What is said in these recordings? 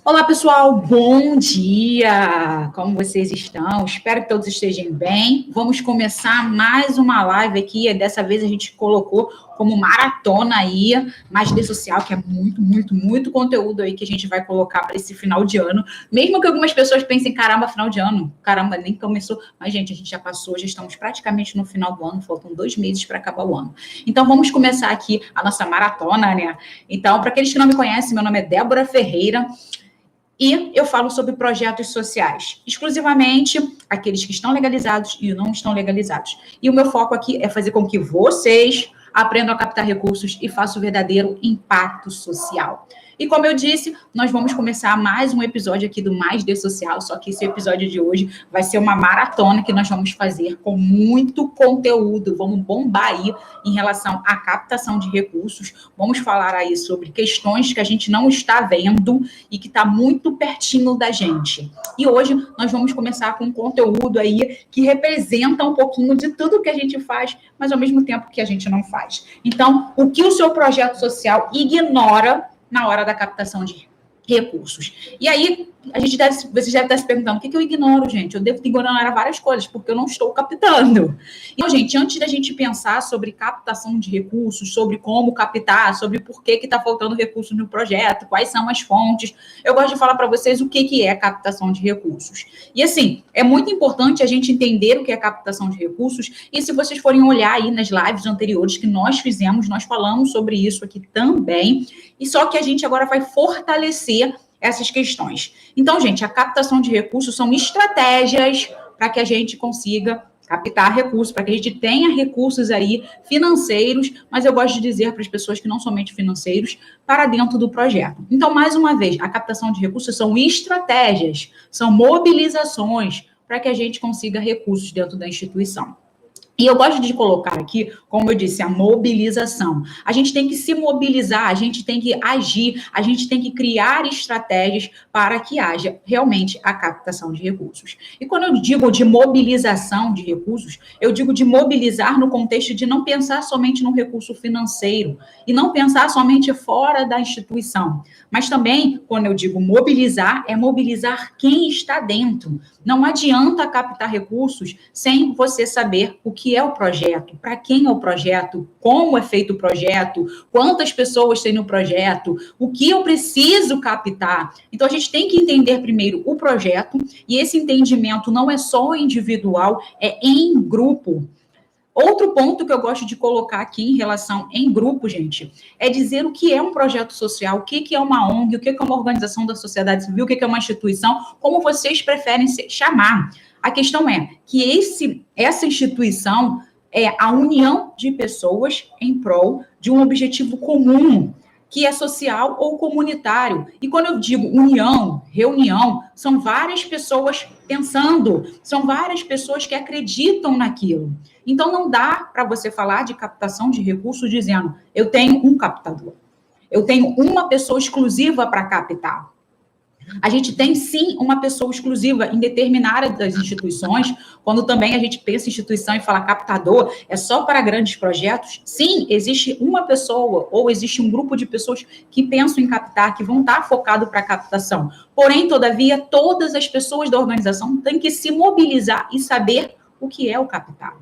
Olá, pessoal, bom dia! Como vocês estão? Espero que todos estejam bem. Vamos começar mais uma live aqui. Dessa vez a gente colocou como maratona aí, Magia Social, que é muito conteúdo aí que a gente vai colocar para esse final de ano. Mesmo que algumas pessoas pensem, caramba, final de ano, caramba, nem começou. Mas, gente, a gente já passou, já estamos praticamente no final do ano, faltam 2 meses para acabar o ano. Então, vamos começar aqui a nossa maratona, né? Então, para aqueles que não me conhecem, meu nome é Débora Ferreira. E eu falo sobre projetos sociais, exclusivamente aqueles que estão legalizados e não estão legalizados. E o meu foco aqui é fazer com que vocês aprendam a captar recursos e façam o verdadeiro impacto social. E como eu disse, nós vamos começar mais um episódio aqui do Mais de Social, só que esse episódio de hoje vai ser uma maratona que nós vamos fazer com muito conteúdo, vamos bombar aí em relação à captação de recursos, vamos falar aí sobre questões que a gente não está vendo e que está muito pertinho da gente. E hoje nós vamos começar com um conteúdo aí que representa um pouquinho de tudo que a gente faz, mas ao mesmo tempo que a gente não faz. Então, o que o seu projeto social ignora na hora da captação de recursos. E aí, vocês devem estar se perguntando, o que eu ignoro, gente? Eu devo ignorar várias coisas, porque eu não estou captando. Então, gente, antes da gente pensar sobre captação de recursos, sobre como captar, sobre por que está faltando recursos no projeto, quais são as fontes, eu gosto de falar para vocês o que é captação de recursos. E, assim, é muito importante a gente entender o que é captação de recursos, e se vocês forem olhar aí nas lives anteriores que nós fizemos, nós falamos sobre isso aqui também, e só que a gente agora vai fortalecer essas questões. Então, gente, a captação de recursos são estratégias para que a gente consiga captar recursos, para que a gente tenha recursos aí financeiros, mas eu gosto de dizer para as pessoas que não somente financeiros, para dentro do projeto. Então, mais uma vez, a captação de recursos são estratégias, são mobilizações para que a gente consiga recursos dentro da instituição. E eu gosto de colocar aqui, como eu disse, a mobilização. A gente tem que se mobilizar, a gente tem que agir, a gente tem que criar estratégias para que haja realmente a captação de recursos. E quando eu digo de mobilização de recursos, eu digo de mobilizar no contexto de não pensar somente no recurso financeiro e não pensar somente fora da instituição. Mas também, quando eu digo mobilizar, é mobilizar quem está dentro. Não adianta captar recursos sem você saber o que é o projeto, para quem é o projeto, como é feito o projeto, quantas pessoas tem no projeto, o que eu preciso captar. Então, a gente tem que entender primeiro o projeto, e esse entendimento não é só individual, é em grupo. Outro ponto que eu gosto de colocar aqui em relação em grupo, gente, é dizer o que é um projeto social, o que é uma ONG, o que é uma organização da sociedade civil, o que é uma instituição, como vocês preferem chamar. A questão é que essa instituição é a união de pessoas em prol de um objetivo comum, que é social ou comunitário. E quando eu digo união, reunião, são várias pessoas pensando, são várias pessoas que acreditam naquilo. Então, não dá para você falar de captação de recursos dizendo, eu tenho um captador, eu tenho uma pessoa exclusiva para captar. A gente tem, sim, uma pessoa exclusiva em determinadas das instituições, quando também a gente pensa em instituição e fala captador, é só para grandes projetos. Sim, existe uma pessoa ou existe um grupo de pessoas que pensam em captar, que vão estar focados para captação. Porém, todavia, todas as pessoas da organização têm que se mobilizar e saber o que é o captar.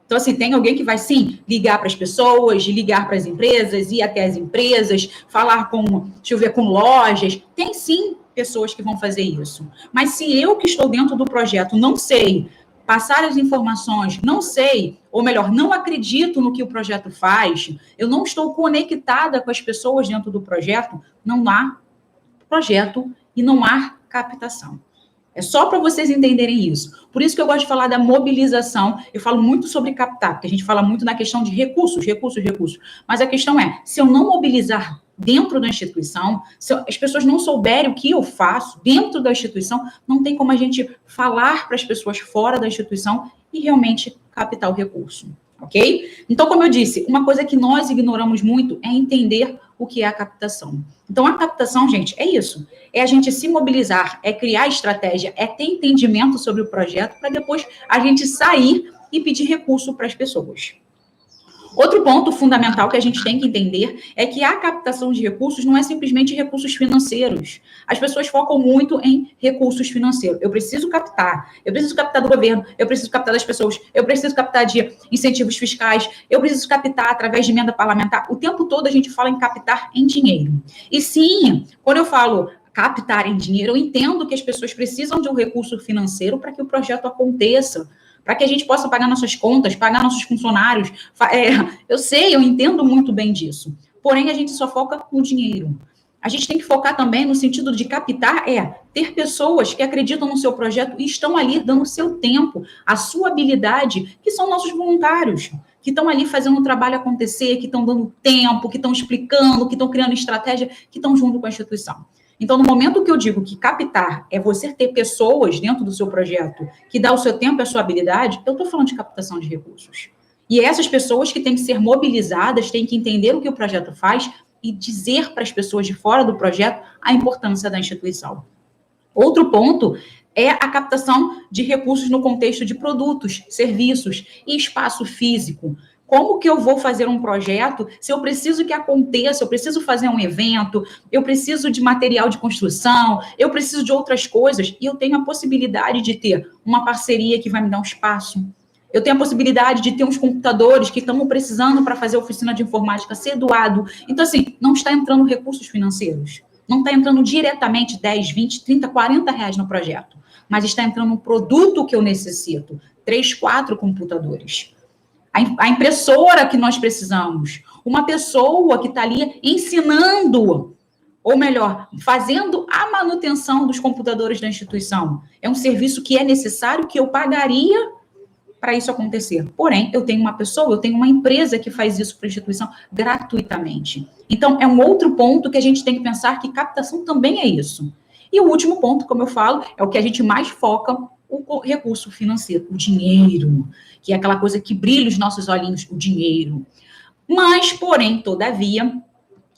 Então, assim, tem alguém que vai, sim, ligar para as pessoas, ligar para as empresas, ir até as empresas, falar com lojas. Tem, sim, pessoas que vão fazer isso. Mas se eu que estou dentro do projeto não sei passar as informações, não sei, ou melhor, não acredito no que o projeto faz, eu não estou conectada com as pessoas dentro do projeto, não há projeto e não há captação. É só para vocês entenderem isso. Por isso que eu gosto de falar da mobilização. Eu falo muito sobre captar, porque a gente fala muito na questão de recursos. Mas a questão é, se eu não mobilizar dentro da instituição, se as pessoas não souberem o que eu faço dentro da instituição, não tem como a gente falar para as pessoas fora da instituição e realmente captar o recurso. Ok? Então, como eu disse, uma coisa que nós ignoramos muito é entender o que é a captação. Então, a captação, gente, é isso. É a gente se mobilizar, é criar estratégia, é ter entendimento sobre o projeto para depois a gente sair e pedir recurso para as pessoas. Outro ponto fundamental que a gente tem que entender é que a captação de recursos não é simplesmente recursos financeiros. As pessoas focam muito em recursos financeiros. Eu preciso captar do governo, eu preciso captar das pessoas, eu preciso captar de incentivos fiscais, eu preciso captar através de emenda parlamentar. O tempo todo a gente fala em captar em dinheiro. E sim, quando eu falo captar em dinheiro, eu entendo que as pessoas precisam de um recurso financeiro para que o projeto aconteça, para que a gente possa pagar nossas contas, pagar nossos funcionários. Eu sei, eu entendo muito bem disso. Porém, a gente só foca no dinheiro. A gente tem que focar também no sentido de captar, ter pessoas que acreditam no seu projeto e estão ali dando o seu tempo, a sua habilidade, que são nossos voluntários, que estão ali fazendo o trabalho acontecer, que estão dando tempo, que estão explicando, que estão criando estratégia, que estão junto com a instituição. Então, no momento que eu digo que captar é você ter pessoas dentro do seu projeto que dá o seu tempo e a sua habilidade, eu estou falando de captação de recursos. E essas pessoas que têm que ser mobilizadas, têm que entender o que o projeto faz e dizer para as pessoas de fora do projeto a importância da instituição. Outro ponto é a captação de recursos no contexto de produtos, serviços e espaço físico. Como que eu vou fazer um projeto se eu preciso que aconteça, eu preciso fazer um evento, eu preciso de material de construção, eu preciso de outras coisas, e eu tenho a possibilidade de ter uma parceria que vai me dar um espaço. Eu tenho a possibilidade de ter uns computadores que estamos precisando para fazer a oficina de informática ser doado. Então, assim, não está entrando recursos financeiros. Não está entrando diretamente 10, 20, 30, 40 reais no projeto. Mas está entrando um produto que eu necessito. 3, 4 computadores. A impressora que nós precisamos, uma pessoa que está ali ensinando, ou melhor, fazendo a manutenção dos computadores da instituição. É um serviço que é necessário, que eu pagaria para isso acontecer. Porém, eu tenho uma pessoa, eu tenho uma empresa que faz isso para a instituição gratuitamente. Então, é um outro ponto que a gente tem que pensar que captação também é isso. E o último ponto, como eu falo, é o que a gente mais foca, o recurso financeiro, o dinheiro, que é aquela coisa que brilha os nossos olhinhos, o dinheiro. Mas, porém, todavia,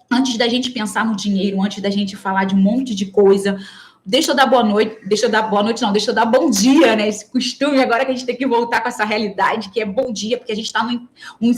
antes da gente pensar no dinheiro, antes da gente falar de um monte de coisa, deixa eu dar boa noite, deixa eu dar bom dia, né? Esse costume agora que a gente tem que voltar com essa realidade, que é bom dia, porque a gente está num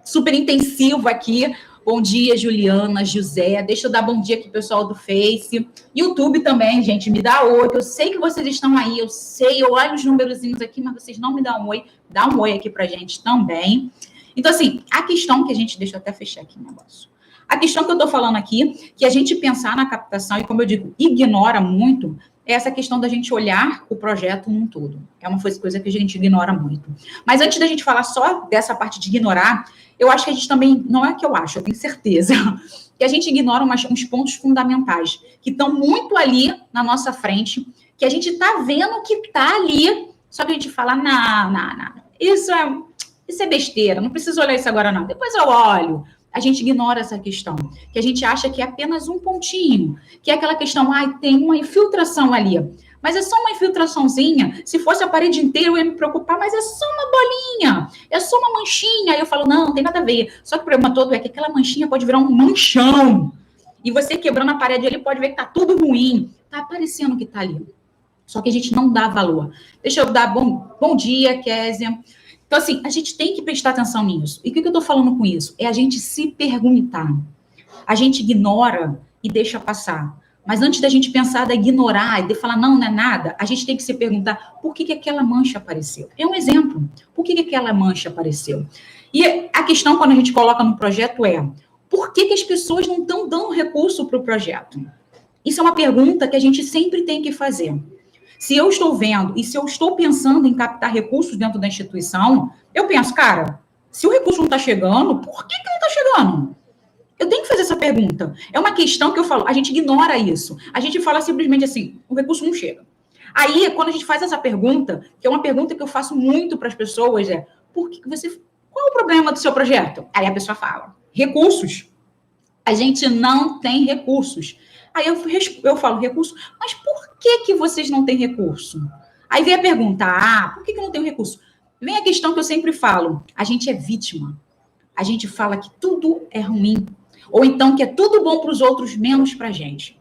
super intensivo aqui. Bom dia, Juliana, José. Deixa eu dar bom dia aqui, pessoal do Face. YouTube também, gente, me dá oi. Eu sei que vocês estão aí, eu sei, eu olho os numerozinhos aqui, mas vocês não me dão um oi. Dá um oi aqui pra gente também. Então, assim, a questão que a gente... Deixa eu até fechar aqui o negócio. A questão que eu tô falando aqui, que a gente pensar na captação, e como eu digo, ignora muito, é essa questão da gente olhar o projeto num todo. É uma coisa que a gente ignora muito. Mas antes da gente falar só dessa parte de ignorar, eu acho que a gente também, não é que eu acho, eu tenho certeza, que a gente ignora uns pontos fundamentais, que estão muito ali na nossa frente, que a gente está vendo que está ali, só que a gente fala, não, isso é besteira, não preciso olhar isso agora não, depois eu olho. A gente ignora essa questão, que a gente acha que é apenas um pontinho, que é aquela questão, tem uma infiltração ali. Mas é só uma infiltraçãozinha. Se fosse a parede inteira, eu ia me preocupar, mas é só uma bolinha, é só uma manchinha. Aí eu falo, não tem nada a ver. Só que o problema todo é que aquela manchinha pode virar um manchão. E você quebrando a parede ali pode ver que tá tudo ruim. Tá aparecendo que tá ali. Só que a gente não dá valor. Deixa eu dar bom dia, Kézia. Então, assim, a gente tem que prestar atenção nisso. E o que eu estou falando com isso? É a gente se perguntar. A gente ignora e deixa passar. Mas antes da gente pensar, de ignorar e de falar, não é nada, a gente tem que se perguntar por que aquela mancha apareceu. É um exemplo. Por que aquela mancha apareceu? E a questão, quando a gente coloca no projeto, é por que as pessoas não estão dando recurso para o projeto? Isso é uma pergunta que a gente sempre tem que fazer. Se eu estou vendo e se eu estou pensando em captar recursos dentro da instituição, eu penso, cara, se o recurso não está chegando, por que não está chegando? Eu tenho que fazer essa pergunta. É uma questão que eu falo, a gente ignora isso. A gente fala simplesmente assim, o recurso não chega. Aí, quando a gente faz essa pergunta, que é uma pergunta que eu faço muito para as pessoas, qual é o problema do seu projeto? Aí a pessoa fala, recursos. A gente não tem recursos. Aí eu falo, recurso, mas por que vocês não têm recurso? Aí vem a pergunta, por que eu não tenho recurso? Vem a questão que eu sempre falo, a gente é vítima. A gente fala que tudo é ruim. Ou então que é tudo bom para os outros, menos para a gente.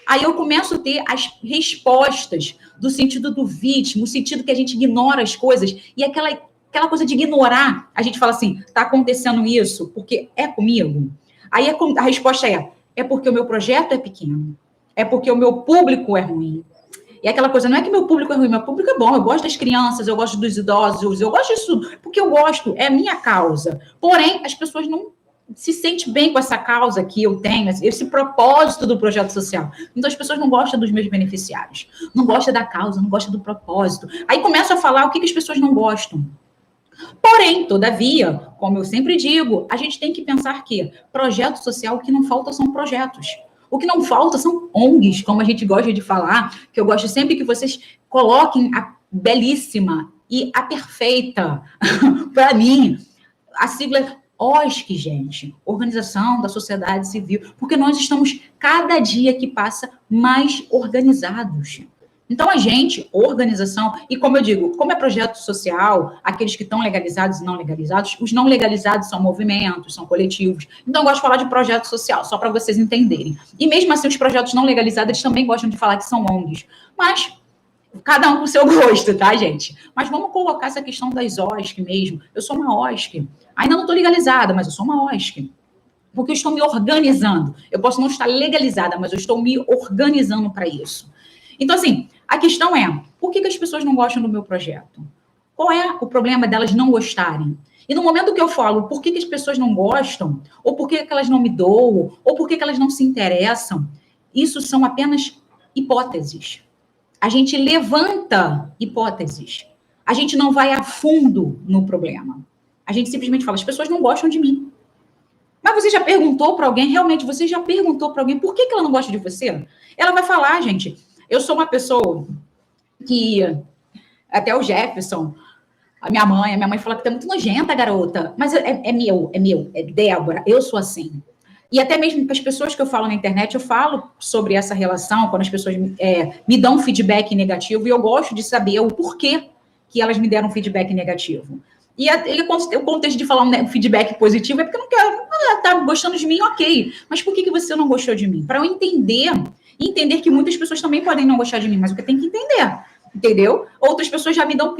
Aí eu começo a ter as respostas do sentido do vítima, o sentido que a gente ignora as coisas, e aquela aquela coisa de ignorar. A gente fala assim, está acontecendo isso porque é comigo? Aí a resposta é porque o meu projeto é pequeno, é porque o meu público é ruim. E aquela coisa, não é que meu público é ruim, meu público é bom, eu gosto das crianças, eu gosto dos idosos, eu gosto disso tudo, porque eu gosto, é a minha causa. Porém, as pessoas não se sentem bem com essa causa que eu tenho, esse propósito do projeto social. Então, as pessoas não gostam dos meus beneficiários, não gostam da causa, não gostam do propósito. Aí começam a falar o que as pessoas não gostam. Porém, todavia, como eu sempre digo, a gente tem que pensar que projeto social, o que não falta são projetos. O que não falta são ONGs, como a gente gosta de falar, que eu gosto sempre que vocês coloquem a belíssima e a perfeita, para mim, a sigla OSC, gente, Organização da Sociedade Civil, porque nós estamos, cada dia que passa, mais organizados. Então, a gente, organização, e como eu digo, como é projeto social, aqueles que estão legalizados e não legalizados, os não legalizados são movimentos, são coletivos. Então, eu gosto de falar de projeto social, só para vocês entenderem. E mesmo assim, os projetos não legalizados, eles também gostam de falar que são ONGs. Mas, cada um com o seu gosto, tá, gente? Mas vamos colocar essa questão das OSC mesmo. Eu sou uma OSC. Ainda não estou legalizada, mas eu sou uma OSC. Porque eu estou me organizando. Eu posso não estar legalizada, mas eu estou me organizando para isso. Então, assim, a questão é, por que as pessoas não gostam do meu projeto? Qual é o problema delas não gostarem? E no momento que eu falo por que as pessoas não gostam, ou por que elas não me doam, ou por que elas não se interessam, isso são apenas hipóteses. A gente levanta hipóteses. A gente não vai a fundo no problema. A gente simplesmente fala, as pessoas não gostam de mim. Mas você já perguntou para alguém, realmente, você já perguntou para alguém por que ela não gosta de você? Ela vai falar, gente, eu sou uma pessoa que, até o Jefferson, a minha mãe fala que tá muito nojenta, garota. Mas é meu, é Débora, eu sou assim. E até mesmo para as pessoas que eu falo na internet, eu falo sobre essa relação, quando as pessoas me dão feedback negativo, e eu gosto de saber o porquê que elas me deram feedback negativo. E o contexto de falar um feedback positivo é porque eu não quero, tá gostando de mim, ok. Mas por que você não gostou de mim? Para eu entender que muitas pessoas também podem não gostar de mim, mas o que eu tenho que entender, entendeu? Outras pessoas já me dão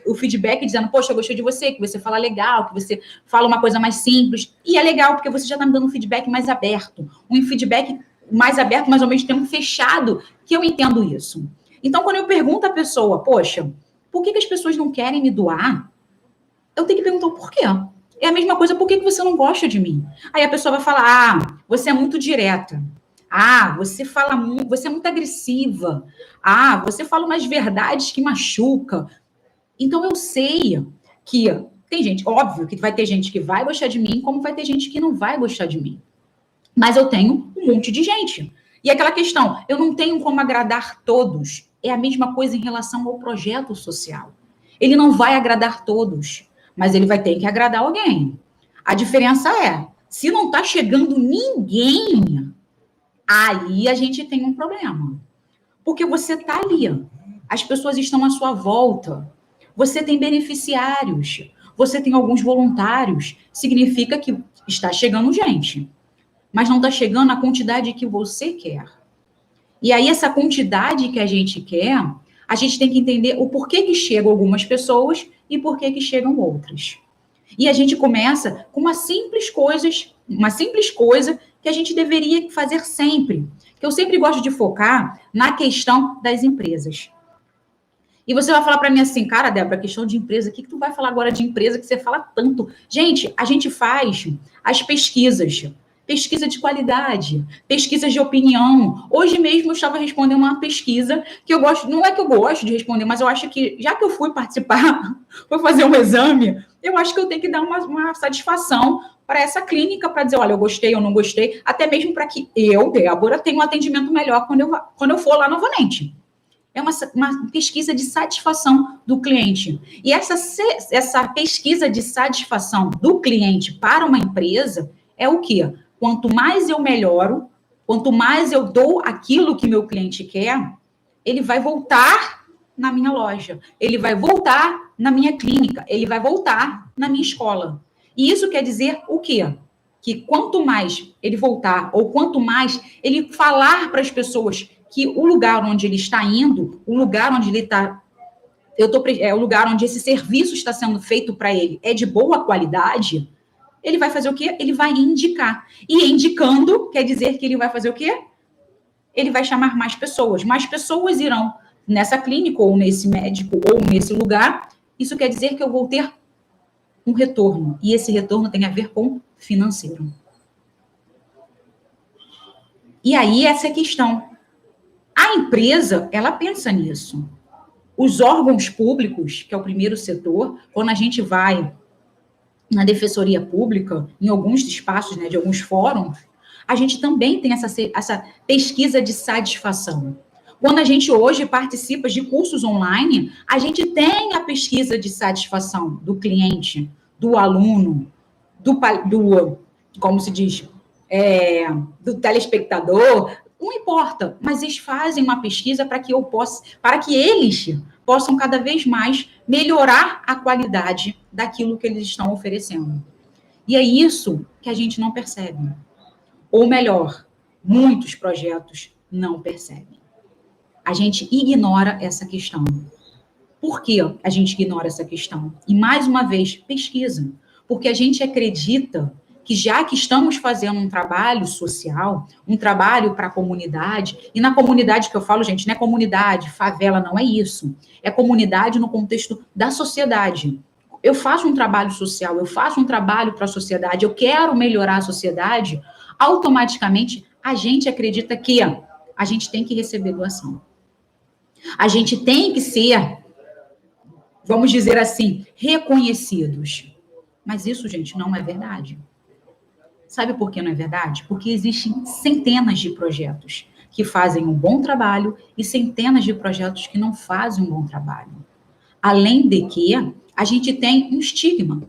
o feedback dizendo, poxa, eu gostei de você, que você fala legal, que você fala uma coisa mais simples. E é legal, porque você já está me dando um feedback mais aberto. Um feedback mais aberto, mas ao mesmo tempo fechado, que eu entendo isso. Então, quando eu pergunto à pessoa, poxa, por que as pessoas não querem me doar? Eu tenho que perguntar o porquê. É a mesma coisa, por que você não gosta de mim? Aí a pessoa vai falar, você é muito direta. Você é muito agressiva. Você fala umas verdades que machucam. Então, eu sei que tem gente, óbvio que vai ter gente que vai gostar de mim, como vai ter gente que não vai gostar de mim. Mas eu tenho um monte de gente. E aquela questão, eu não tenho como agradar todos. É a mesma coisa em relação ao projeto social. Ele não vai agradar todos, mas ele vai ter que agradar alguém. A diferença é, se não está chegando ninguém, aí a gente tem um problema. Porque você está ali, as pessoas estão à sua volta, você tem beneficiários, você tem alguns voluntários, significa que está chegando gente, mas não está chegando a quantidade que você quer. E aí, essa quantidade que a gente quer, a gente tem que entender o porquê que chegam algumas pessoas e porquê que chegam outras. E a gente começa com uma simples coisa que a gente deveria fazer sempre. Que eu sempre gosto de focar na questão das empresas. E você vai falar para mim assim, cara, Débora, questão de empresa, o que tu vai falar agora de empresa que você fala tanto? Gente, a gente faz as pesquisas. Pesquisa de qualidade, pesquisas de opinião. Hoje mesmo eu estava respondendo uma pesquisa que eu gosto, não é que eu gosto de responder, mas eu acho que, já que eu fui participar, vou fazer um exame, eu acho que eu tenho que dar uma satisfação para essa clínica, para dizer, olha, eu gostei, eu não gostei, até mesmo para que eu, Débora, tenha um atendimento melhor quando eu for lá novamente. É uma pesquisa de satisfação do cliente. E essa pesquisa de satisfação do cliente para uma empresa é o quê? Quanto mais eu melhoro, quanto mais eu dou aquilo que meu cliente quer, ele vai voltar na minha loja, ele vai voltar na minha clínica, ele vai voltar na minha escola. E isso quer dizer o quê? Que quanto mais ele voltar, ou quanto mais ele falar para as pessoas que o lugar onde ele está indo, o lugar onde ele está é o lugar onde esse serviço está sendo feito para ele é de boa qualidade, ele vai fazer o quê? Ele vai indicar. E indicando quer dizer que ele vai fazer o quê? Ele vai chamar mais pessoas. Mais pessoas irão nessa clínica, ou nesse médico, ou nesse lugar. Isso quer dizer que eu vou ter um retorno. E esse retorno tem a ver com financeiro. E aí, essa é a questão. A empresa, ela pensa nisso. Os órgãos públicos, que é o primeiro setor, quando a gente vai na defensoria pública, em alguns espaços, né, de alguns fóruns, a gente também tem essa pesquisa de satisfação. Quando a gente hoje participa de cursos online, a gente tem a pesquisa de satisfação do cliente, do aluno, do como se diz, do telespectador, não importa, mas eles fazem uma pesquisa para que eles possam cada vez mais melhorar a qualidade daquilo que eles estão oferecendo. E é isso que a gente não percebe. Ou melhor, muitos projetos não percebem. A gente ignora essa questão. Por que a gente ignora essa questão? E, mais uma vez, pesquisa. Porque a gente acredita que já que estamos fazendo um trabalho social, um trabalho para a comunidade, e na comunidade que eu falo, gente, não é comunidade, favela, não é isso. É comunidade no contexto da sociedade. Eu faço um trabalho social, eu faço um trabalho para a sociedade, eu quero melhorar a sociedade, automaticamente a gente acredita que a gente tem que receber doação. A gente tem que ser, vamos dizer assim, reconhecidos. Mas isso, gente, não é verdade. Sabe por que não é verdade? Porque existem centenas de projetos que fazem um bom trabalho e centenas de projetos que não fazem um bom trabalho. Além de que a gente tem um estigma.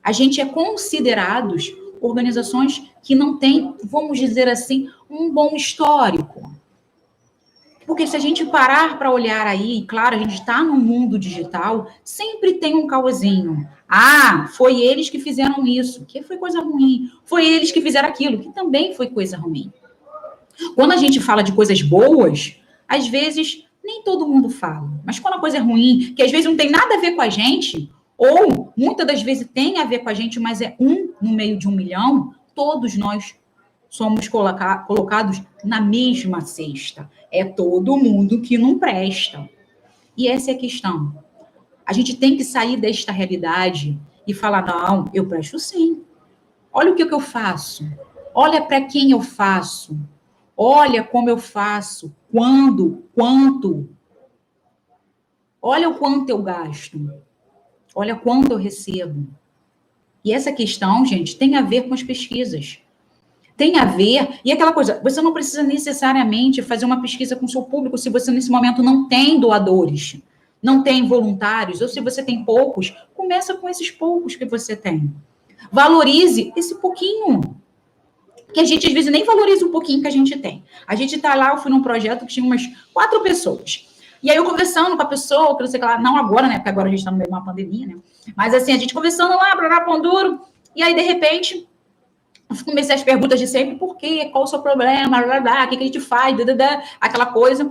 A gente é considerados organizações que não têm, vamos dizer assim, um bom histórico. Porque se a gente parar para olhar aí, claro, a gente está no mundo digital, sempre tem um cauzinho. Ah, foi eles que fizeram isso, que foi coisa ruim. Foi eles que fizeram aquilo, que também foi coisa ruim. Quando a gente fala de coisas boas, às vezes nem todo mundo fala. Mas quando a coisa é ruim, que às vezes não tem nada a ver com a gente, ou muitas das vezes tem a ver com a gente, mas é um no meio de 1 milhão, todos nós somos colocados na mesma cesta. É todo mundo que não presta. E essa é a questão. A gente tem que sair desta realidade e falar, não, eu presto sim. Olha o que eu faço. Olha para quem eu faço. Olha como eu faço. Quando, quanto. Olha o quanto eu gasto. Olha quanto eu recebo. E essa questão, gente, tem a ver com as pesquisas. Tem a ver, e aquela coisa, você não precisa necessariamente fazer uma pesquisa com o seu público se você nesse momento não tem doadores, não tem voluntários, ou se você tem poucos, começa com esses poucos que você tem. Valorize esse pouquinho, que a gente às vezes nem valoriza um pouquinho que a gente tem. A gente tá lá, eu fui num projeto que tinha umas 4 pessoas, e aí eu conversando com a pessoa, que não sei o que lá, não agora, né, porque agora a gente tá no meio de uma pandemia, né, mas assim, a gente conversando lá, pão duro, e aí de repente comecei as perguntas de sempre, por quê? Qual o seu problema? O que a gente faz? Aquela coisa.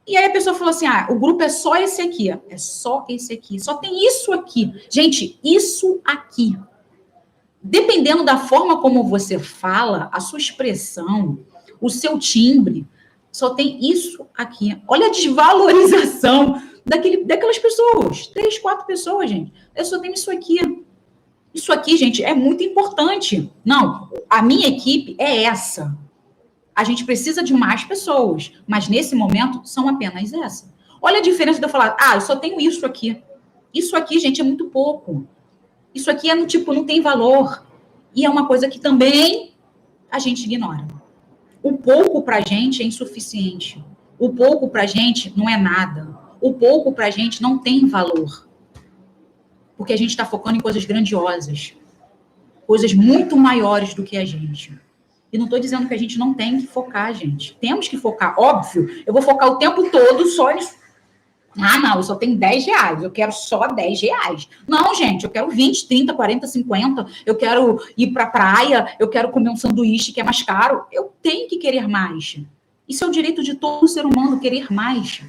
E aí a pessoa falou assim, o grupo é só esse aqui. É só esse aqui. Só tem isso aqui. Gente, isso aqui. Dependendo da forma como você fala, a sua expressão, o seu timbre, só tem isso aqui. Olha a desvalorização daquelas pessoas. 3, 4 pessoas, gente. Eu só tenho isso aqui. Isso aqui, gente, é muito importante. Não, a minha equipe é essa. A gente precisa de mais pessoas, mas nesse momento são apenas essa. Olha a diferença de eu falar, eu só tenho isso aqui. Isso aqui, gente, é muito pouco. Isso aqui é não tem valor. E é uma coisa que também a gente ignora. O pouco pra gente é insuficiente. O pouco pra gente não é nada. O pouco pra gente não tem valor. Porque a gente está focando em coisas grandiosas, coisas muito maiores do que a gente. E não estou dizendo que a gente não tem que focar, gente. Temos que focar, óbvio. Eu vou focar o tempo todo só nisso. Não, eu só tenho R$10, eu quero só R$10. Não, gente, eu quero 20, 30, 40, 50. Eu quero ir para a praia, eu quero comer um sanduíche que é mais caro. Eu tenho que querer mais. Isso é o direito de todo ser humano, querer mais.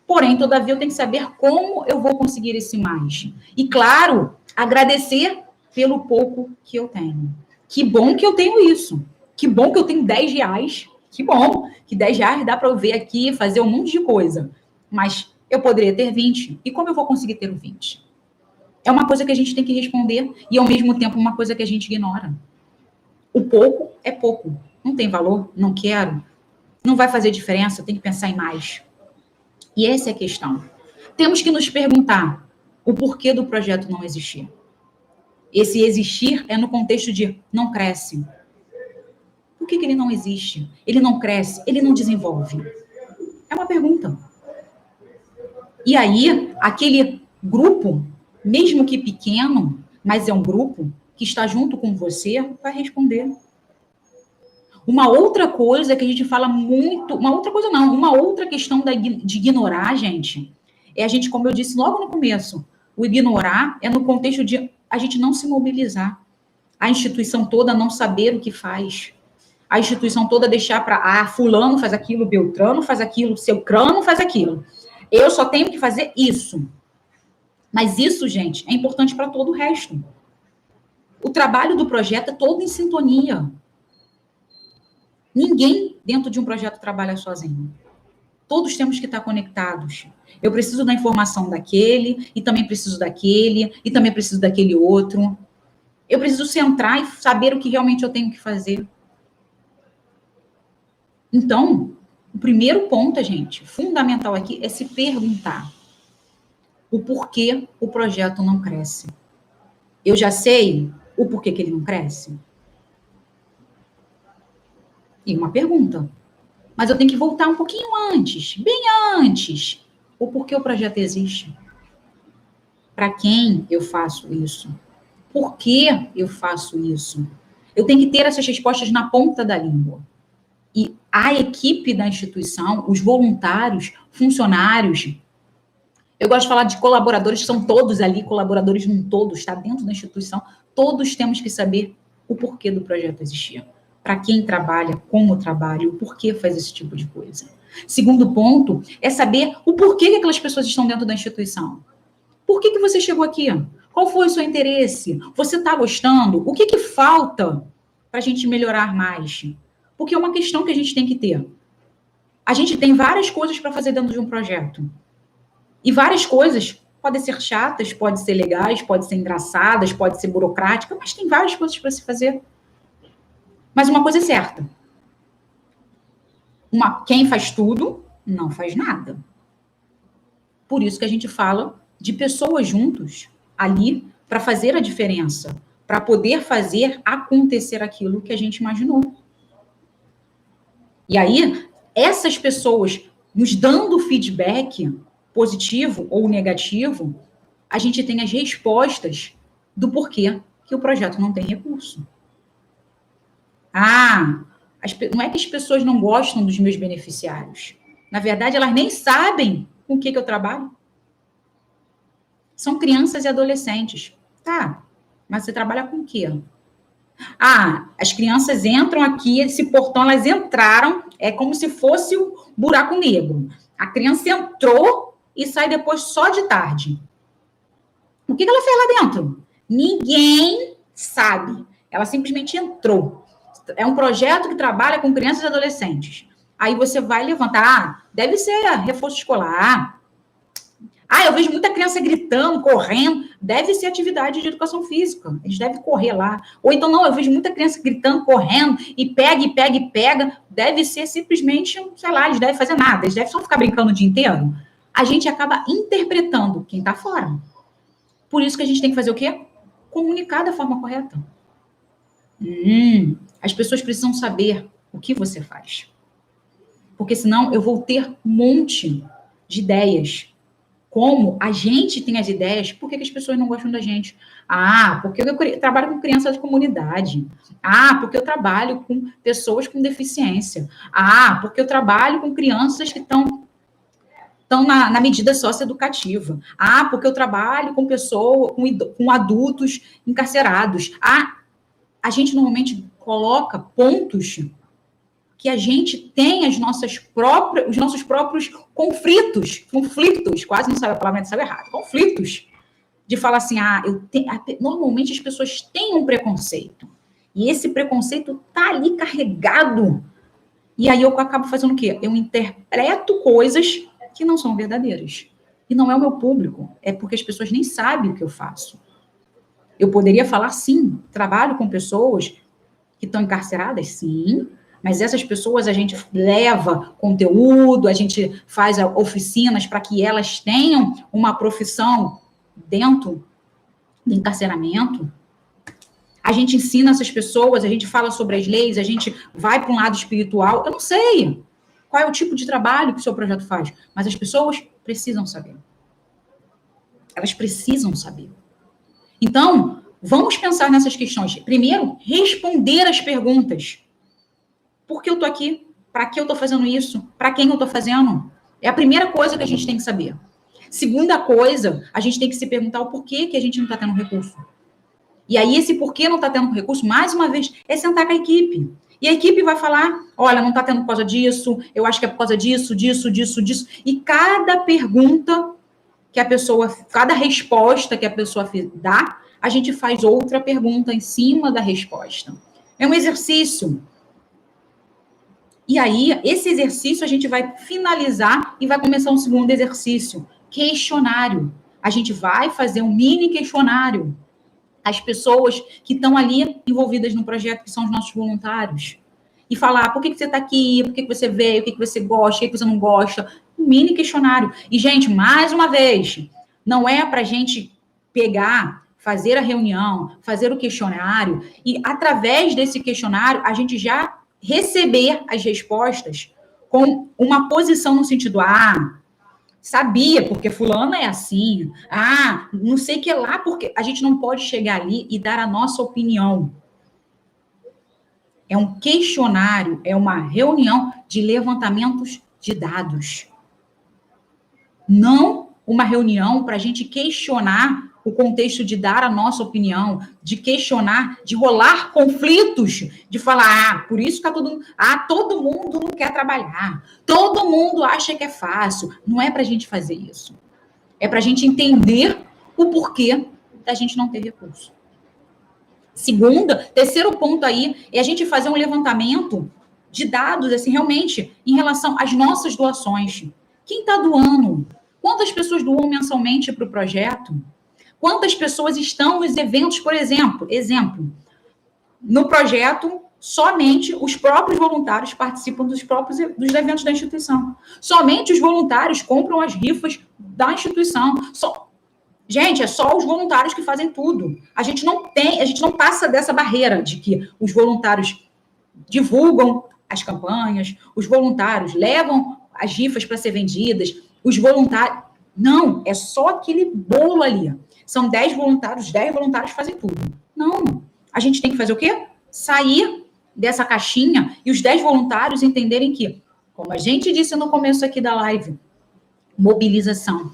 Porém, todavia, eu tenho que saber como eu vou conseguir esse mais. E, claro, agradecer pelo pouco que eu tenho. Que bom que eu tenho isso. Que bom que eu tenho 10 reais. Que bom que 10 reais dá para eu ver aqui, fazer um monte de coisa. Mas eu poderia ter 20. E como eu vou conseguir ter o 20? É uma coisa que a gente tem que responder e, ao mesmo tempo, uma coisa que a gente ignora. O pouco é pouco. Não tem valor, não quero, não vai fazer diferença, eu tenho que pensar em mais. E essa é a questão. Temos que nos perguntar o porquê do projeto não existir. Esse existir é no contexto de não cresce. Por que ele não existe? Ele não cresce, ele não desenvolve. É uma pergunta. E aí, aquele grupo, mesmo que pequeno, mas é um grupo que está junto com você, vai responder. Uma outra coisa que a gente fala muito, uma outra coisa não, uma outra questão de ignorar, gente, é a gente, como eu disse logo no começo, o ignorar é no contexto de a gente não se mobilizar, a instituição toda não saber o que faz, a instituição toda deixar para, fulano faz aquilo, Beltrano faz aquilo, seu crano faz aquilo. Eu só tenho que fazer isso. Mas isso, gente, é importante para todo o resto. O trabalho do projeto é todo em sintonia. Ninguém dentro de um projeto trabalha sozinho. Todos temos que estar conectados. Eu preciso da informação daquele, e também preciso daquele, e também preciso daquele outro. Eu preciso centrar e saber o que realmente eu tenho que fazer. Então, o primeiro ponto, gente, fundamental aqui, é se perguntar o porquê o projeto não cresce. Eu já sei o porquê que ele não cresce? E uma pergunta. Mas eu tenho que voltar um pouquinho antes, bem antes. O porquê o projeto existe? Para quem eu faço isso? Por que eu faço isso? Eu tenho que ter essas respostas na ponta da língua. E a equipe da instituição, os voluntários, funcionários, eu gosto de falar de colaboradores, são todos ali, colaboradores num todo, está dentro da instituição, todos temos que saber o porquê do projeto existir. Para quem trabalha, como trabalha, o porquê faz esse tipo de coisa. Segundo ponto é saber o porquê que aquelas pessoas estão dentro da instituição. Por que você chegou aqui? Qual foi o seu interesse? Você está gostando? O que falta para a gente melhorar mais? Porque é uma questão que a gente tem que ter. A gente tem várias coisas para fazer dentro de um projeto. E várias coisas podem ser chatas, podem ser legais, podem ser engraçadas, podem ser burocráticas, mas tem várias coisas para se fazer. Mas uma coisa é certa. Quem faz tudo, não faz nada. Por isso que a gente fala de pessoas juntos ali para fazer a diferença, para poder fazer acontecer aquilo que a gente imaginou. E aí, essas pessoas nos dando feedback positivo ou negativo, a gente tem as respostas do porquê que o projeto não tem recurso. Não é que as pessoas não gostam dos meus beneficiários. Na verdade, elas nem sabem com o que eu trabalho. São crianças e adolescentes. Tá, mas você trabalha com o quê? As crianças entram aqui, esse portão, elas entraram, é como se fosse o buraco negro. A criança entrou e sai depois só de tarde. O que ela fez lá dentro? Ninguém sabe. Ela simplesmente entrou. É um projeto que trabalha com crianças e adolescentes. Aí você vai levantar, deve ser reforço escolar. Eu vejo muita criança gritando, correndo, deve ser atividade de educação física, eles devem correr lá. Ou então, não, eu vejo muita criança gritando, correndo, e pega, deve ser simplesmente, sei lá, eles devem fazer nada, eles devem só ficar brincando o dia inteiro. A gente acaba interpretando quem está fora. Por isso que a gente tem que fazer o quê? Comunicar da forma correta. As pessoas precisam saber o que você faz. Porque senão eu vou ter um monte de ideias. Como a gente tem as ideias, por que as pessoas não gostam da gente? Porque eu trabalho com crianças de comunidade. Porque eu trabalho com pessoas com deficiência. Porque eu trabalho com crianças que estão na medida socioeducativa. Porque eu trabalho com pessoas, com adultos encarcerados. A gente normalmente coloca pontos que a gente tem os nossos próprios conflitos, quase não sabe a palavra, mas sabe errado, conflitos, de falar assim, normalmente as pessoas têm um preconceito, e esse preconceito tá ali carregado, e aí eu acabo fazendo o quê? Eu interpreto coisas que não são verdadeiras, e não é o meu público, é porque as pessoas nem sabem o que eu faço. Eu poderia falar, sim, trabalho com pessoas que estão encarceradas, sim, mas essas pessoas a gente leva conteúdo, a gente faz oficinas para que elas tenham uma profissão dentro do encarceramento. A gente ensina essas pessoas, a gente fala sobre as leis, a gente vai para um lado espiritual. Eu não sei qual é o tipo de trabalho que o seu projeto faz, mas as pessoas precisam saber. Elas precisam saber. Então, vamos pensar nessas questões. Primeiro, responder as perguntas. Por que eu estou aqui? Para que eu estou fazendo isso? Para quem eu estou fazendo? É a primeira coisa que a gente tem que saber. Segunda coisa, a gente tem que se perguntar o porquê que a gente não está tendo recurso. E aí, esse porquê não está tendo recurso, mais uma vez, é sentar com a equipe. E a equipe vai falar, olha, não está tendo por causa disso, eu acho que é por causa disso. E cada pergunta que a pessoa, cada resposta que a pessoa dá, a gente faz outra pergunta em cima da resposta. É um exercício. E aí, esse exercício a gente vai finalizar e vai começar um segundo exercício, questionário. A gente vai fazer um mini questionário. As pessoas que estão ali envolvidas no projeto, que são os nossos voluntários. E falar, por que você está aqui? Por que você veio? O que você gosta? O que você não gosta? Um mini questionário. E, gente, mais uma vez, não é para a gente pegar, fazer a reunião, fazer o questionário, e através desse questionário, a gente já receber as respostas com uma posição no sentido, sabia, porque fulana é assim, não sei o que lá, porque a gente não pode chegar ali e dar a nossa opinião. É um questionário, é uma reunião de levantamentos de dados. Não uma reunião para a gente questionar o contexto de dar a nossa opinião, de questionar, de rolar conflitos, de falar, por isso que todo mundo não quer trabalhar, todo mundo acha que é fácil. Não é para a gente fazer isso. É para a gente entender o porquê da gente não ter recurso. Terceiro ponto aí, é a gente fazer um levantamento de dados, assim, realmente, em relação às nossas doações. Quem está doando? Quantas pessoas doam mensalmente para o projeto? Quantas pessoas estão nos eventos, por exemplo? No projeto, somente os próprios voluntários participam dos eventos da instituição. Somente os voluntários compram as rifas da instituição. Gente, é só os voluntários que fazem tudo. A gente não passa dessa barreira de que os voluntários divulgam as campanhas, os voluntários levam as rifas para ser vendidas, os voluntários... Não, é só aquele bolo ali. São 10 voluntários fazem tudo. Não, a gente tem que fazer o quê? Sair dessa caixinha e os 10 voluntários entenderem que, como a gente disse no começo aqui da live, mobilização.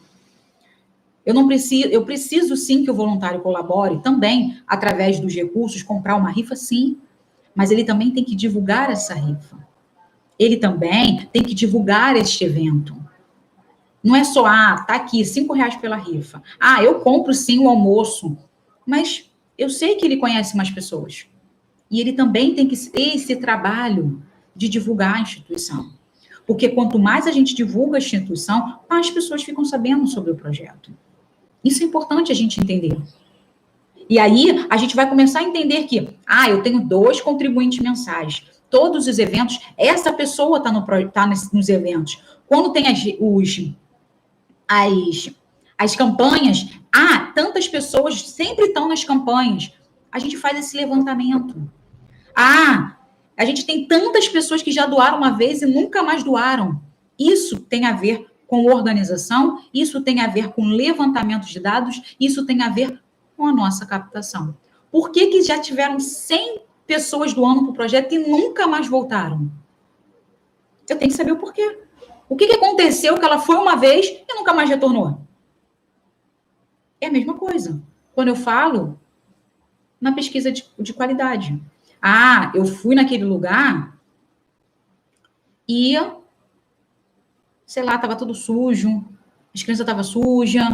Eu preciso sim que o voluntário colabore também, através dos recursos, comprar uma rifa, sim, mas ele também tem que divulgar essa rifa. Ele também tem que divulgar este evento. Não é só, tá aqui, R$5 pela rifa. Eu compro sim o almoço, mas eu sei que ele conhece mais pessoas. E ele também tem que ter esse trabalho de divulgar a instituição. Porque quanto mais a gente divulga a instituição, mais pessoas ficam sabendo sobre o projeto. Isso é importante a gente entender. E aí, a gente vai começar a entender que, eu tenho 2 contribuintes mensais. Todos os eventos, essa pessoa está nos eventos. Quando tem as campanhas, tantas pessoas sempre estão nas campanhas. A gente faz esse levantamento. A gente tem tantas pessoas que já doaram uma vez e nunca mais doaram. Isso tem a ver com organização, isso tem a ver com levantamento de dados, isso tem a ver com a nossa captação. Por que já tiveram 100 pessoas doando para o projeto e nunca mais voltaram? Eu tenho que saber o porquê. O que aconteceu que ela foi uma vez e nunca mais retornou? É a mesma coisa. Quando eu falo na pesquisa de qualidade. Eu fui naquele lugar e, sei lá, estava tudo sujo, as crianças estavam sujas,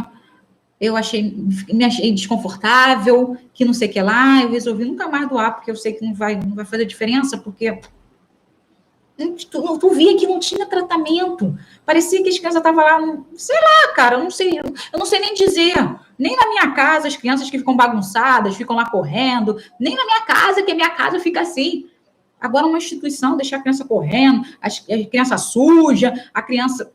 me achei desconfortável, que não sei o que lá, eu resolvi nunca mais doar, porque eu sei que não vai fazer diferença, porque tu via que não tinha tratamento, parecia que as crianças estavam lá, sei lá, cara, eu não sei nem dizer, nem na minha casa as crianças que ficam bagunçadas, ficam lá correndo, nem na minha casa, que a minha casa fica assim. Agora uma instituição, deixar a criança correndo, a criança suja, a criança...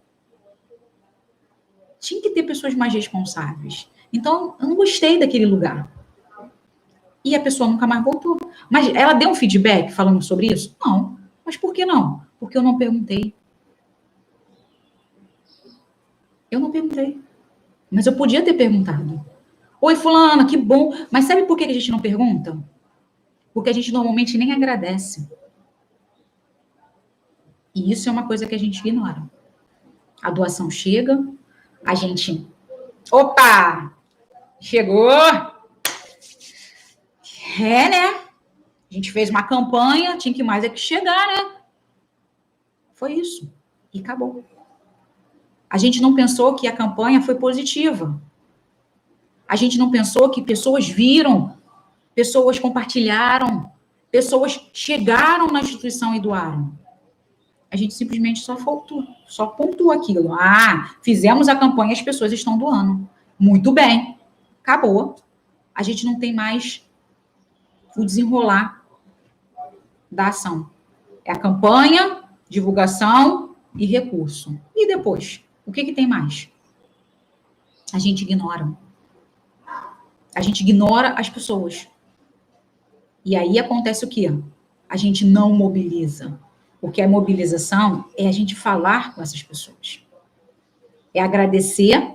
Tinha que ter pessoas mais responsáveis. Então, eu não gostei daquele lugar. E a pessoa nunca mais voltou. Mas ela deu um feedback falando sobre isso? Não. Mas por que não? Porque eu não perguntei. Eu não perguntei. Mas eu podia ter perguntado. Oi, fulana, que bom. Mas sabe por que a gente não pergunta? Porque a gente normalmente nem agradece. E isso é uma coisa que a gente ignora. A doação chega, a gente... Opa! Chegou! É, né? A gente fez uma campanha, tinha que mais é que chegar, né? Foi isso. E acabou. A gente não pensou que a campanha foi positiva. A gente não pensou que pessoas viram, pessoas compartilharam, pessoas chegaram na instituição e doaram. A gente simplesmente só pontuou aquilo. Ah, fizemos a campanha, as pessoas estão doando. Muito bem. Acabou. A gente não tem mais o desenrolar da ação. É a campanha, divulgação e recurso. E depois? O que tem mais? A gente ignora. A gente ignora as pessoas. E aí acontece o quê? A gente não mobiliza. Porque a mobilização é a gente falar com essas pessoas. É agradecer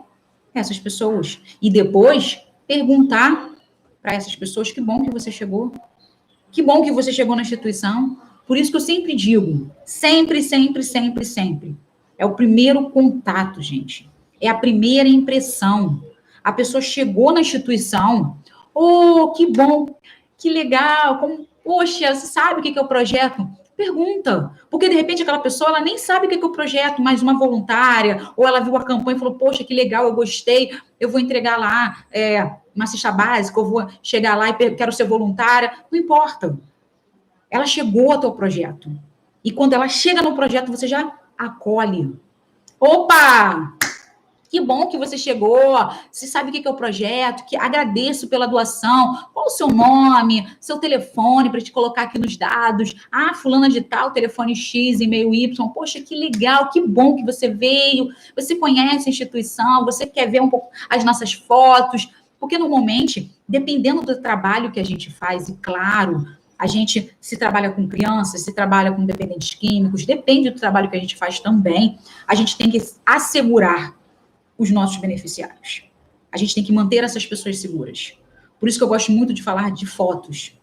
essas pessoas. E depois perguntar para essas pessoas: que bom que você chegou. Que bom que você chegou na instituição. Por isso que eu sempre digo, sempre, sempre, sempre, sempre. É o primeiro contato, gente. É a primeira impressão. A pessoa chegou na instituição. Oh, que bom, que legal. Poxa, você sabe o que é o projeto? Pergunta. Porque, de repente, aquela pessoa ela nem sabe o que é o projeto, mas uma voluntária, ou ela viu a campanha e falou: poxa, que legal, eu gostei, eu vou entregar lá uma cesta básica, eu vou chegar lá e quero ser voluntária. Não importa. Ela chegou ao teu projeto. E quando ela chega no projeto, você já acolhe. Opa! Que bom que você chegou. Você sabe o que é o projeto? Que agradeço pela doação. Qual o seu nome? Seu telefone para te colocar aqui nos dados. Ah, fulana de tal, telefone X, e-mail Y. Poxa, que legal, que bom que você veio. Você conhece a instituição, você quer ver um pouco as nossas fotos. Porque normalmente, dependendo do trabalho que a gente faz, e claro, a gente se trabalha com crianças, se trabalha com dependentes químicos, depende do trabalho que a gente faz também, a gente tem que assegurar os nossos beneficiários. A gente tem que manter essas pessoas seguras. Por isso que eu gosto muito de falar de fotos.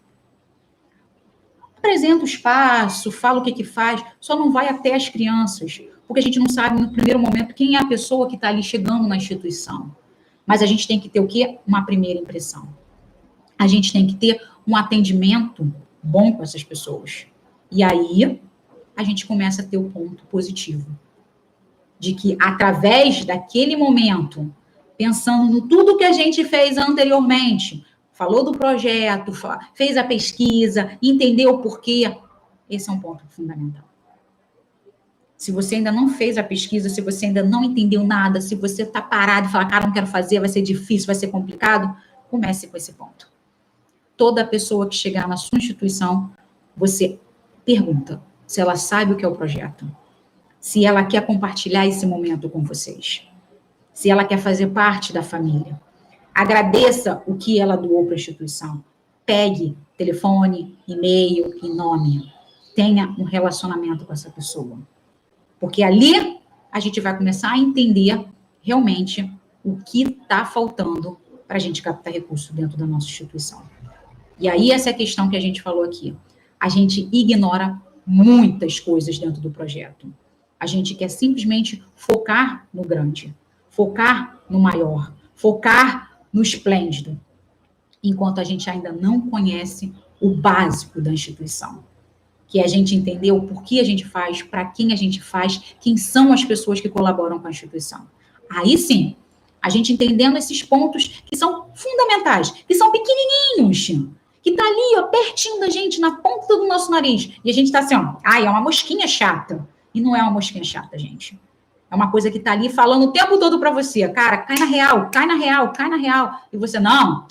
Apresenta o espaço, fala o que faz, só não vai até as crianças, porque a gente não sabe no primeiro momento quem é a pessoa que está ali chegando na instituição. Mas a gente tem que ter o quê? Uma primeira impressão. A gente tem que ter um atendimento bom com essas pessoas. E aí, a gente começa a ter o ponto positivo. De que, através daquele momento, pensando em tudo que a gente fez anteriormente, falou do projeto, fez a pesquisa, entendeu o porquê, esse é um ponto fundamental. Se você ainda não fez a pesquisa, se você ainda não entendeu nada, se você está parado e fala, cara, não quero fazer, vai ser difícil, vai ser complicado, comece com esse ponto. Toda pessoa que chegar na sua instituição, você pergunta se ela sabe o que é o projeto, se ela quer compartilhar esse momento com vocês, se ela quer fazer parte da família. Agradeça o que ela doou para a instituição. Pegue telefone, e-mail e nome. Tenha um relacionamento com essa pessoa. Porque ali a gente vai começar a entender realmente o que está faltando para a gente captar recurso dentro da nossa instituição. E aí essa é a questão que a gente falou aqui. A gente ignora muitas coisas dentro do projeto. A gente quer simplesmente focar no grande, focar no maior, focar no esplêndido, enquanto a gente ainda não conhece o básico da instituição. que é a gente entender o porquê a gente faz, para quem a gente faz, quem são as pessoas que colaboram com a instituição. Aí sim, a gente entendendo esses pontos que são fundamentais, que são pequenininhos, que tá ali, ó, pertinho da gente, na ponta do nosso nariz, e a gente tá assim, ó, é uma mosquinha chata. E não é uma mosquinha chata, gente. É uma coisa que tá ali falando o tempo todo para você, cara, cai na real, cai na real, cai na real. E você, não,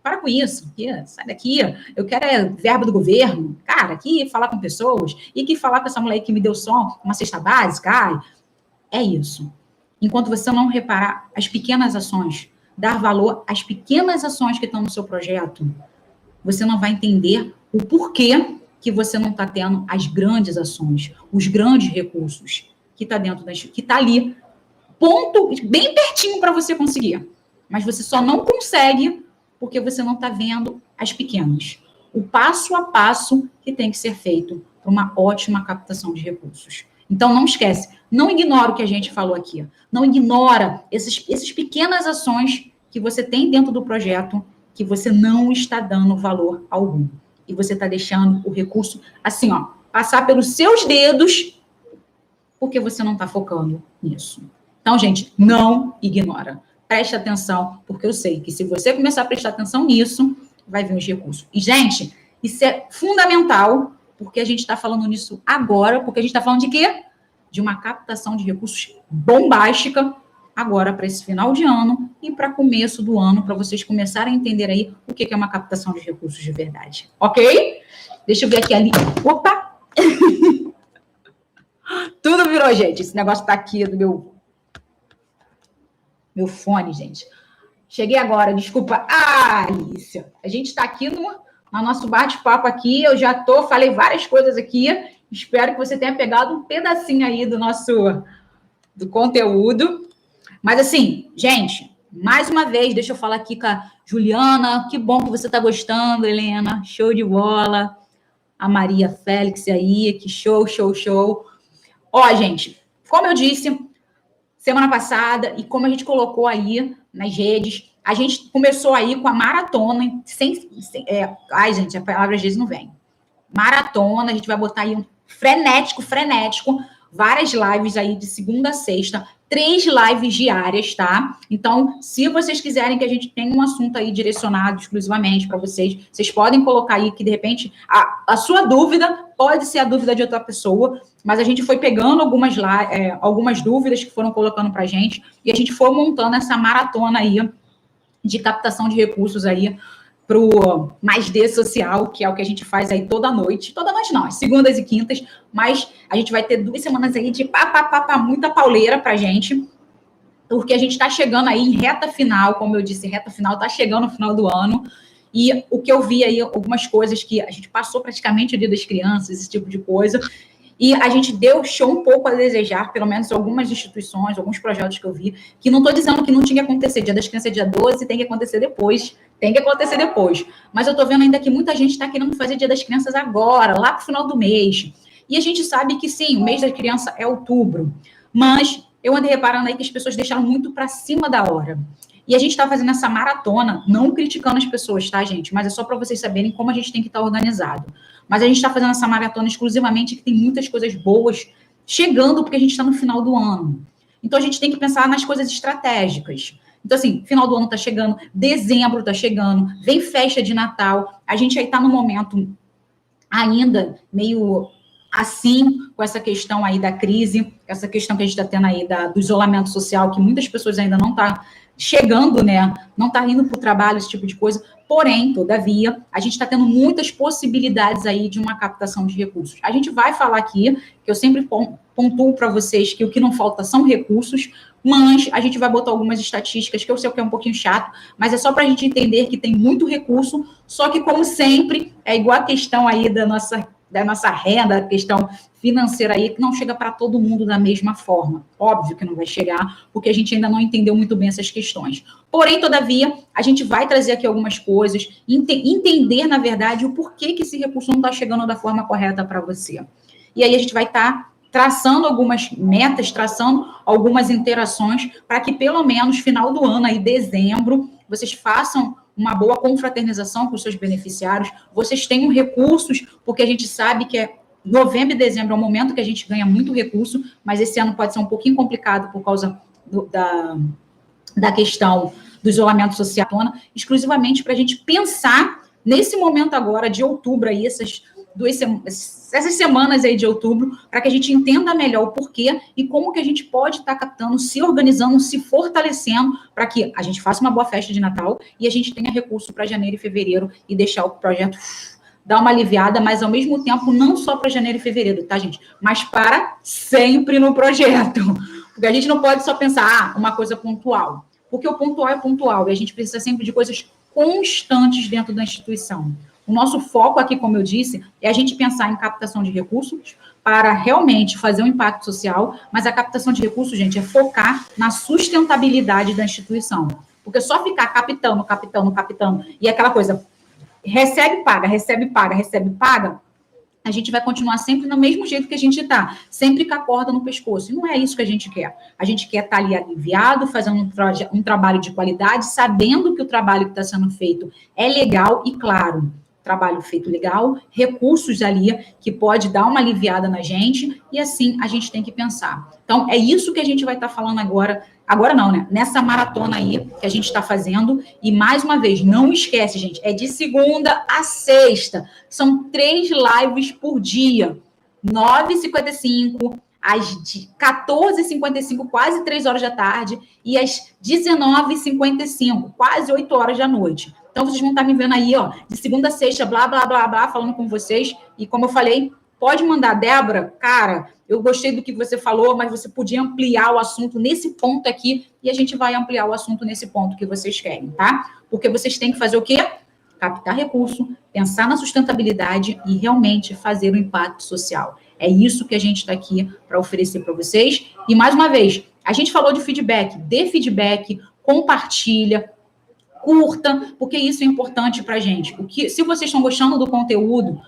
para com isso, aqui, sai daqui, eu quero verba do governo, cara, aqui falar com pessoas, e que falar com essa mulher que me deu só uma cesta básica, é isso. Enquanto você não reparar as pequenas ações, dar valor às pequenas ações que estão no seu projeto, você não vai entender o porquê que você não está tendo as grandes ações, os grandes recursos que está dentro da que está ali, ponto, bem pertinho para você conseguir. Mas você só não consegue porque você não está vendo as pequenas. O passo a passo que tem que ser feito para uma ótima captação de recursos. Então, não esquece, não ignora o que a gente falou aqui. Não ignora essas pequenas ações que você tem dentro do projeto que você não está dando valor algum. E você está deixando o recurso, assim, ó, passar pelos seus dedos porque você não está focando nisso. Então, gente, não ignora. Preste atenção, porque eu sei que se você começar a prestar atenção nisso, vai vir os recursos. E, gente, isso é fundamental, porque a gente está falando nisso agora, porque a gente está falando de quê? De uma captação de recursos bombástica, agora para esse final de ano e para começo do ano, para vocês começarem a entender aí o que é uma captação de recursos de verdade. Ok? Deixa eu ver aqui ali. Opa! Tudo virou, gente. Esse negócio tá aqui do meu fone, gente. Cheguei agora, desculpa. Alicia, a gente está aqui no nosso bate-papo aqui. Eu já falei várias coisas aqui. Espero que você tenha pegado um pedacinho aí do conteúdo. Mas assim, gente, mais uma vez, deixa eu falar aqui com a Juliana. Que bom que você está gostando, Helena. Show de bola. A Maria Félix aí, que show, show, show. Ó, gente, como eu disse semana passada e como a gente colocou aí nas redes, a gente começou aí com a maratona, ai, gente, a palavra às vezes não vem. Maratona, a gente vai botar aí um frenético, várias lives aí de segunda a sexta, 3 lives diárias, tá? Então, se vocês quiserem que a gente tenha um assunto aí direcionado exclusivamente para vocês, vocês podem colocar aí que, de repente, a sua dúvida pode ser a dúvida de outra pessoa, mas a gente foi pegando algumas dúvidas que foram colocando para a gente e a gente foi montando essa maratona aí de captação de recursos aí para o Mais D Social, que é o que a gente faz aí toda noite não, às segundas e quintas, mas a gente vai ter 2 semanas aí de muita pauleira para a gente, porque a gente está chegando aí em reta final, como eu disse, reta final, está chegando no final do ano, e o que eu vi aí, algumas coisas que a gente passou praticamente o Dia das Crianças, esse tipo de coisa, e a gente deixou um pouco a desejar, pelo menos algumas instituições, alguns projetos que eu vi, que não estou dizendo que não tinha que acontecer, Dia das Crianças é dia 12, tem que acontecer depois, mas eu estou vendo ainda que muita gente está querendo fazer Dia das Crianças agora, lá para o final do mês, e a gente sabe que sim, o mês da criança é outubro, mas eu andei reparando aí que as pessoas deixaram muito para cima da hora. E a gente está fazendo essa maratona, não criticando as pessoas, tá, gente? Mas é só para vocês saberem como a gente tem que estar organizado. Mas a gente está fazendo essa maratona exclusivamente que tem muitas coisas boas chegando, porque a gente está no final do ano. Então, a gente tem que pensar nas coisas estratégicas. Então, assim, final do ano está chegando, dezembro está chegando, vem festa de Natal. A gente aí está no momento ainda meio assim, com essa questão aí da crise, essa questão que a gente está tendo aí do isolamento social, que muitas pessoas ainda não estão chegando, né? Não está indo para o trabalho, esse tipo de coisa. Porém, todavia, a gente está tendo muitas possibilidades aí de uma captação de recursos. A gente vai falar aqui, que eu sempre pontuo para vocês que o que não falta são recursos, mas a gente vai botar algumas estatísticas, que eu sei que é um pouquinho chato, mas é só para a gente entender que tem muito recurso, só que, como sempre, é igual a questão aí da nossa renda, a questão financeira aí, que não chega para todo mundo da mesma forma. Óbvio que não vai chegar, porque a gente ainda não entendeu muito bem essas questões. Porém, todavia, a gente vai trazer aqui algumas coisas, entender, na verdade, o porquê que esse recurso não está chegando da forma correta para você. E aí a gente vai estar traçando algumas metas, traçando algumas interações, para que pelo menos final do ano, aí dezembro, vocês façam uma boa confraternização com os seus beneficiários, vocês tenham recursos, porque a gente sabe que novembro e dezembro é um momento que a gente ganha muito recurso, mas esse ano pode ser um pouquinho complicado por causa da questão do isolamento social, exclusivamente para a gente pensar nesse momento agora de outubro, aí, essas semanas aí de outubro, para que a gente entenda melhor o porquê e como que a gente pode estar captando, se organizando, se fortalecendo, para que a gente faça uma boa festa de Natal e a gente tenha recurso para janeiro e fevereiro e deixar o projeto dar uma aliviada, mas ao mesmo tempo não só para janeiro e fevereiro, tá, gente? Mas para sempre no projeto. Porque a gente não pode só pensar, uma coisa pontual. Porque o pontual é pontual e a gente precisa sempre de coisas constantes dentro da instituição. O nosso foco aqui, como eu disse, é a gente pensar em captação de recursos para realmente fazer um impacto social, mas a captação de recursos, gente, é focar na sustentabilidade da instituição. Porque só ficar captando, e aquela coisa, recebe, paga, a gente vai continuar sempre no mesmo jeito que a gente está, sempre com a corda no pescoço. E não é isso que a gente quer. A gente quer estar ali aliviado, fazendo um trabalho de qualidade, sabendo que o trabalho que está sendo feito é legal e, claro, trabalho feito legal, recursos ali que pode dar uma aliviada na gente, e assim a gente tem que pensar. Então, é isso que a gente vai estar falando agora não, né? Nessa maratona aí que a gente está fazendo, e mais uma vez, não esquece, gente, é de segunda a sexta, são 3 lives por dia, 9h55, às 14h55, quase 3 horas da tarde, e às 19h55, quase 8 horas da noite. Então, vocês vão estar me vendo aí, ó, de segunda a sexta, blá, blá, blá, blá, falando com vocês. E como eu falei, pode mandar, Débora, cara, eu gostei do que você falou, mas você podia ampliar o assunto nesse ponto aqui, e a gente vai ampliar o assunto nesse ponto que vocês querem, tá? Porque vocês têm que fazer o quê? Captar recurso, pensar na sustentabilidade e realmente fazer o impacto social. É isso que a gente está aqui para oferecer para vocês. E, mais uma vez, a gente falou de feedback, dê feedback, compartilha, curta, porque isso é importante para a gente. Se vocês estão gostando do conteúdo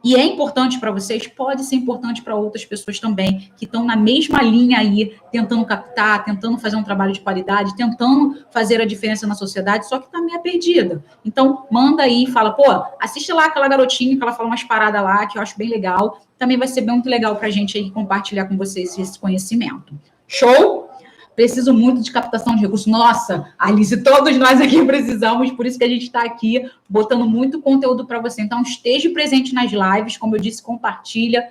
e é importante para vocês, pode ser importante para outras pessoas também, que estão na mesma linha aí, tentando captar, tentando fazer um trabalho de qualidade, tentando fazer a diferença na sociedade, só que está meio perdida. Então, manda aí e fala, pô, assiste lá aquela garotinha que ela fala umas paradas lá, que eu acho bem legal. Também vai ser muito legal para a gente aí compartilhar com vocês esse conhecimento. Show? Preciso muito de captação de recursos. Nossa, Alice, todos nós aqui precisamos, por isso que a gente está aqui botando muito conteúdo para você. Então, esteja presente nas lives, como eu disse, compartilha,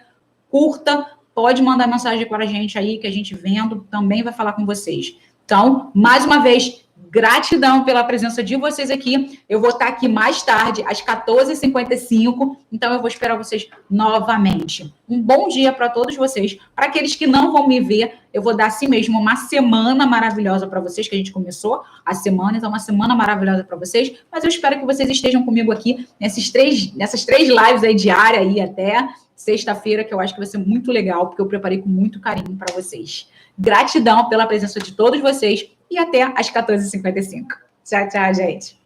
curta, pode mandar mensagem para a gente aí, que a gente vendo, também vai falar com vocês. Então, mais uma vez, gratidão pela presença de vocês aqui. Eu vou estar aqui mais tarde, às 14h55, então eu vou esperar vocês novamente. Um bom dia para todos vocês. Para aqueles que não vão me ver, eu vou dar assim mesmo uma semana maravilhosa para vocês, que a gente começou a semana, então uma semana maravilhosa para vocês, mas eu espero que vocês estejam comigo aqui nessas três lives aí diárias aí até sexta-feira, que eu acho que vai ser muito legal, porque eu preparei com muito carinho para vocês. Gratidão pela presença de todos vocês e até às 14h55. Tchau, tchau, gente.